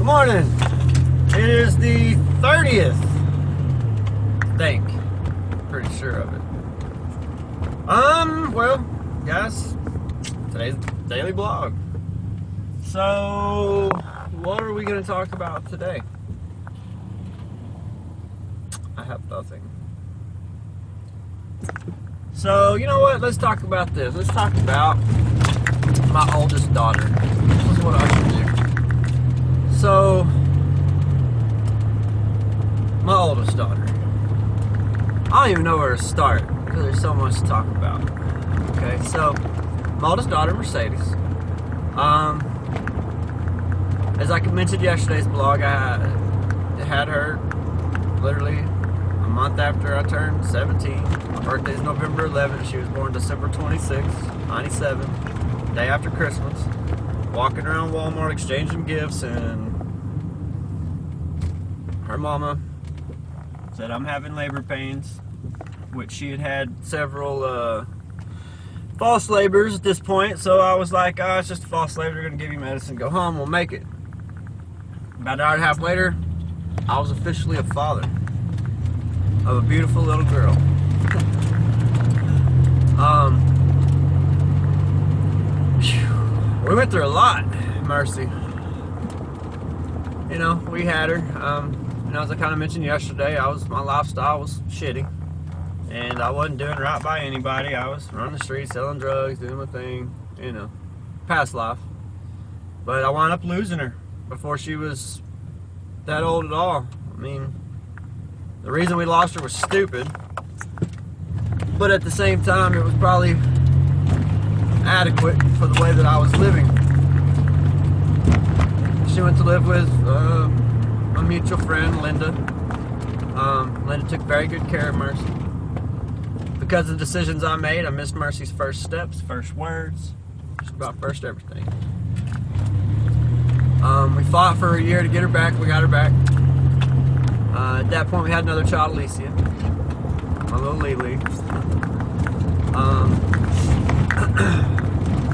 Morning. It is the 30th. I think. Pretty sure of it. Well, guys, today's daily blog. So, what are we going to talk about today? I have nothing. So, you know what? Let's talk about this. Let's talk about my oldest daughter. This is what I should do. So, my oldest daughter. I don't even know where to start because there's so much to talk about. Okay, so my oldest daughter, Mercedes. As I mentioned yesterday's blog, I had her literally a month after I turned 17. My birthday's November 11th. She was born December 26th, 97. Day after Christmas. Walking around Walmart exchanging gifts, and her mama said I'm having labor pains, which she had several false labors at this point. So I was like, oh, it's just a false labor. They're going to give you medicine. Go home. We'll make it. About an hour and a half later, I was officially a father of a beautiful little girl. We went through a lot, Mercy. You know, we had her. As I kind of mentioned yesterday, my lifestyle was shitty, and I wasn't doing right by anybody. I was running the streets, selling drugs, doing my thing, past life. But I wound up losing her before she was that old at all. I mean, the reason we lost her was stupid, but at the same time, it was probably adequate for the way that I was living. She went to live with a mutual friend, Linda. Linda took very good care of Mercy. Because of the decisions I made, I missed Mercy's first steps, first words, just about first everything. We fought for a year to get her back. We got her back. At that point, we had another child, Alicia, my little Lily.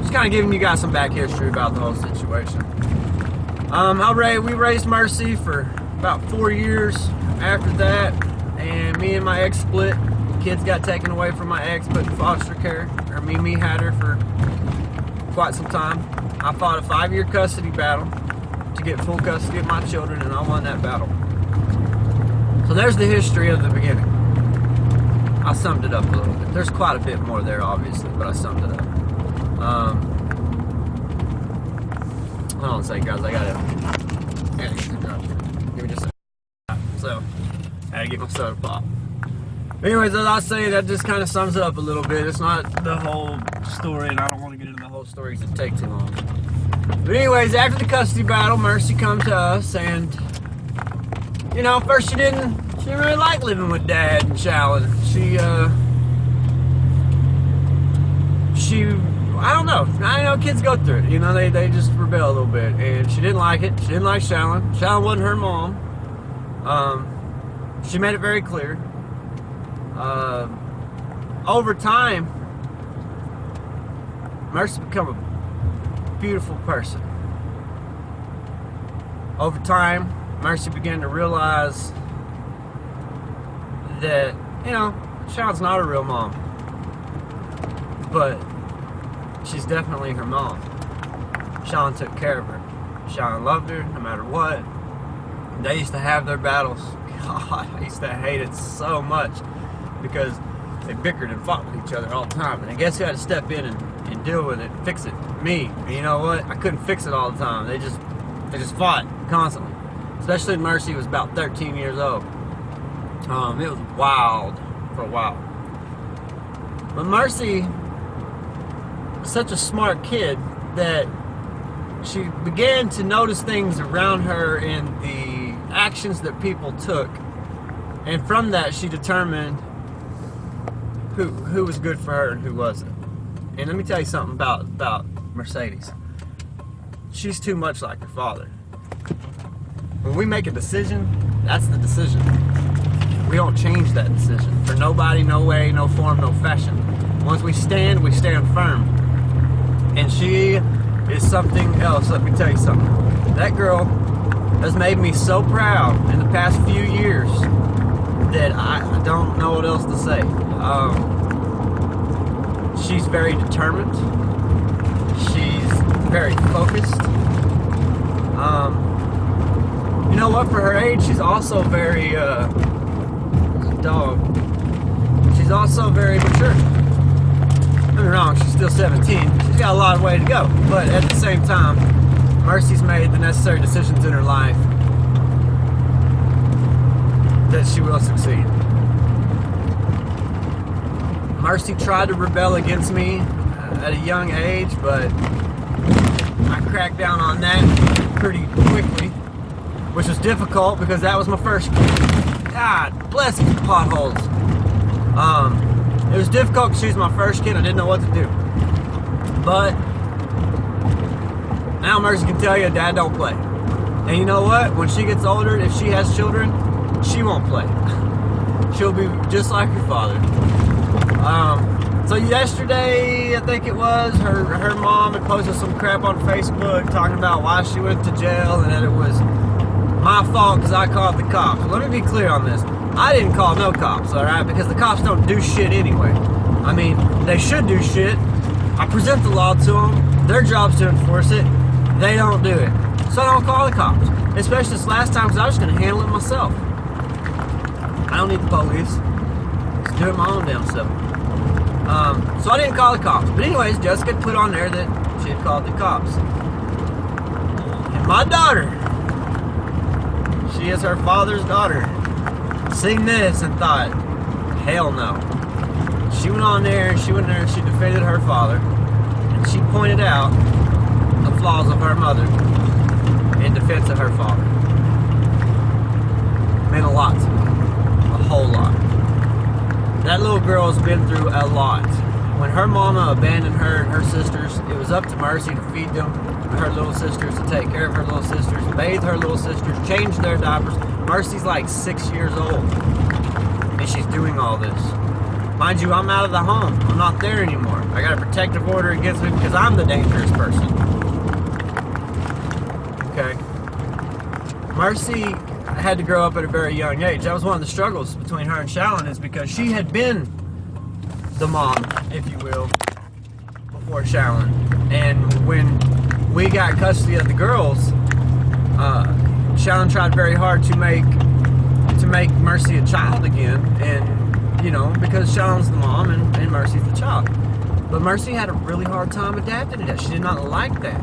Just kind of giving you guys some back history about the whole situation. We raised Mercy for about 4 years after that, and me and my ex split. Kids got taken away from my ex, put in foster care. Me had her for quite some time. I fought a 5-year custody battle to get full custody of my children, and I won that battle. So there's the history of the beginning. I summed it up a little bit. There's quite a bit more there, obviously, but I summed it up. Hold on a second, guys. I gotta get the drop here. Give me just a second. So, I had to get my soda pop. Anyways, as I say, that just kind of sums it up a little bit. It's not the whole story, and I don't want to get into the whole story because it'd take too long. But anyways, after the custody battle, Mercy come to us, and first she didn't really like living with Dad and Shallon. I don't know. I know kids go through it. They just rebel a little bit. And she didn't like it. She didn't like Shallon. Shallon wasn't her mom. She made it very clear. Over time, Mercy became a beautiful person. Over time, Mercy began to realize that, Shallon's not a real mom. But she's definitely her mom. Shallon took care of her. Shallon loved her no matter what. They used to have their battles. God, I used to hate it so much because they bickered and fought with each other all the time. And I guess who had to step in and deal with it, fix it? Me. And you know what? I couldn't fix it all the time. They just fought constantly. Especially Mercy was about 13 years old. It was wild for a while. But Mercy, such a smart kid that she began to notice things around her in the actions that people took, and from that she determined who was good for her and who wasn't. And let me tell you something about Mercedes. She's too much like her father. When we make a decision, that's the decision. We don't change that decision for nobody, no way, no form, no fashion. Once we stand firm. And she is something else. Let me tell you something. That girl has made me so proud in the past few years that I don't know what else to say. She's very determined. She's very focused. You know what? For her age, she's also very, she's also very mature. Don't get me wrong, she's still 17. She's got a lot of way to go. But at the same time, Mercy's made the necessary decisions in her life that she will succeed. Mercy tried to rebel against me at a young age, but I cracked down on that pretty quickly, which was difficult because that was my first kid. God bless these potholes. It was difficult because she was my first kid. I didn't know what to do. But now Mercy can tell you, Dad don't play. And you know what? When she gets older, if she has children, she won't play. She'll be just like her father. So yesterday, I think it was, her mom had posted some crap on Facebook talking about why she went to jail and that it was my fault because I called the cops. Well, let me be clear on this. I didn't call no cops, alright? Because the cops don't do shit anyway. I mean, they should do shit. I present the law to them. Their job's to enforce it. They don't do it. So I don't call the cops. Especially this last time because I was just going to handle it myself. I don't need the police. Just do it my own damn self. So I didn't call the cops. But anyways, Jessica put on there that she had called the cops. And my daughter, she is her father's daughter, seen this and thought, hell no. She went on there and she defended her father. And she pointed out the flaws of her mother in defense of her father. It meant a lot to me. A whole lot. That little girl has been through a lot. When her mama abandoned her and her sisters, it was up to Mercy to feed them, her little sisters, to take care of her little sisters, bathe her little sisters, change their diapers. Mercy's like 6 years old, and she's doing all this. Mind you, I'm out of the home. I'm not there anymore. I got a protective order against me because I'm the dangerous person. Okay? Mercy had to grow up at a very young age. That was one of the struggles between her and Shallon, is because she had been the mom, if you will, before Shallon. And when we got custody of the girls, Shallon tried very hard to make Mercy a child again, and you know, because Shallon's the mom and Mercy's the child. But Mercy had a really hard time adapting to that. She did not like that.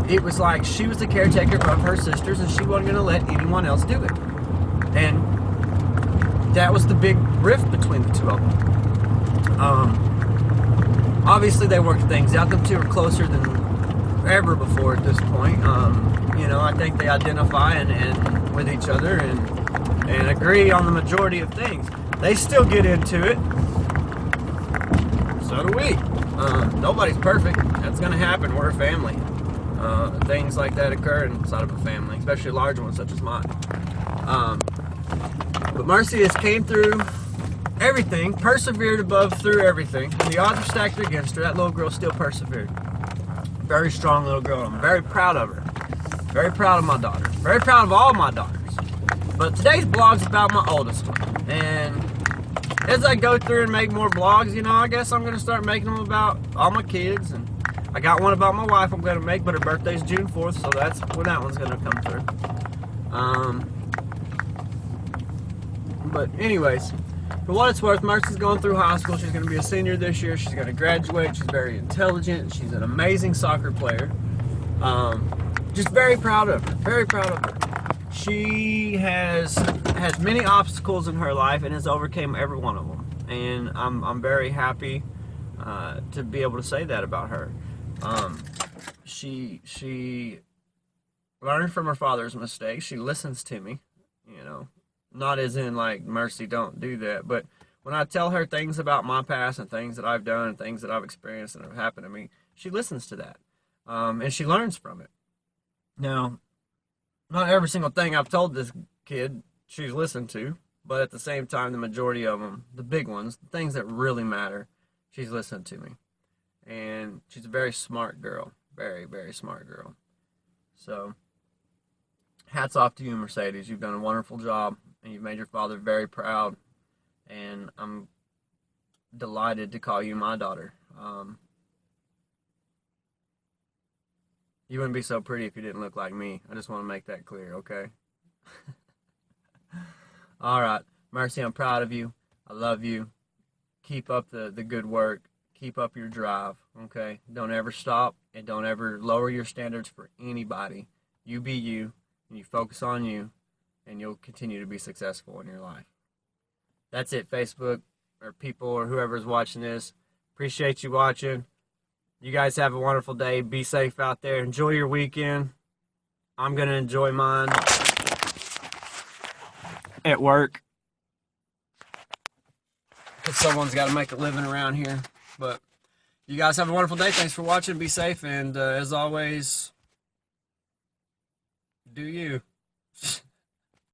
It was like she was the caretaker of her sisters and she wasn't going to let anyone else do it. And that was the big rift between the two of them. Obviously they worked things out. Them two are closer than ever before at this point. You know, I think they identify and with each other and agree on the majority of things. They still get into it. So do we. Nobody's perfect. That's going to happen. We're a family. Things like that occur inside of a family, especially a large one such as mine. But Mercy has came through everything, persevered through everything. When the odds were stacked against her, that little girl still persevered. Very strong little girl. I'm very proud of her. Very proud of my daughter. Very proud of all my daughters. But today's blog's about my oldest one. And as I go through and make more blogs, you know, I guess I'm going to start making them about all my kids. And I got one about my wife I'm going to make, but her birthday's June 4th, so that's when that one's going to come through. But anyways, for what it's worth, Mercy's going through high school. She's going to be a senior this year. She's going to graduate. She's very intelligent. She's an amazing soccer player. Just very proud of her. Very proud of her. She has many obstacles in her life and has overcome every one of them. And I'm very happy to be able to say that about her. She learned from her father's mistakes. She listens to me, you know. Not as in like, Mercy, don't do that. But when I tell her things about my past and things that I've done and things that I've experienced and have happened to me, she listens to that. And she learns from it. Now, not every single thing I've told this kid she's listened to, but at the same time, the majority of them, the big ones, the things that really matter, she's listened to me. And she's a very smart girl. Very, very smart girl. So, hats off to you, Mercedes. You've done a wonderful job, and you've made your father very proud. And I'm delighted to call you my daughter. You wouldn't be so pretty if you didn't look like me. I just want to make that clear, okay? All right. Mercy, I'm proud of you. I love you. Keep up the good work. Keep up your drive, okay? Don't ever stop, and don't ever lower your standards for anybody. You be you, and you focus on you, and you'll continue to be successful in your life. That's it, Facebook, or people, or whoever's watching this. Appreciate you watching. You guys have a wonderful day. Be safe out there. Enjoy your weekend. I'm going to enjoy mine at work, because someone's got to make a living around here. But you guys have a wonderful day. Thanks for watching. Be safe. And as always, do you.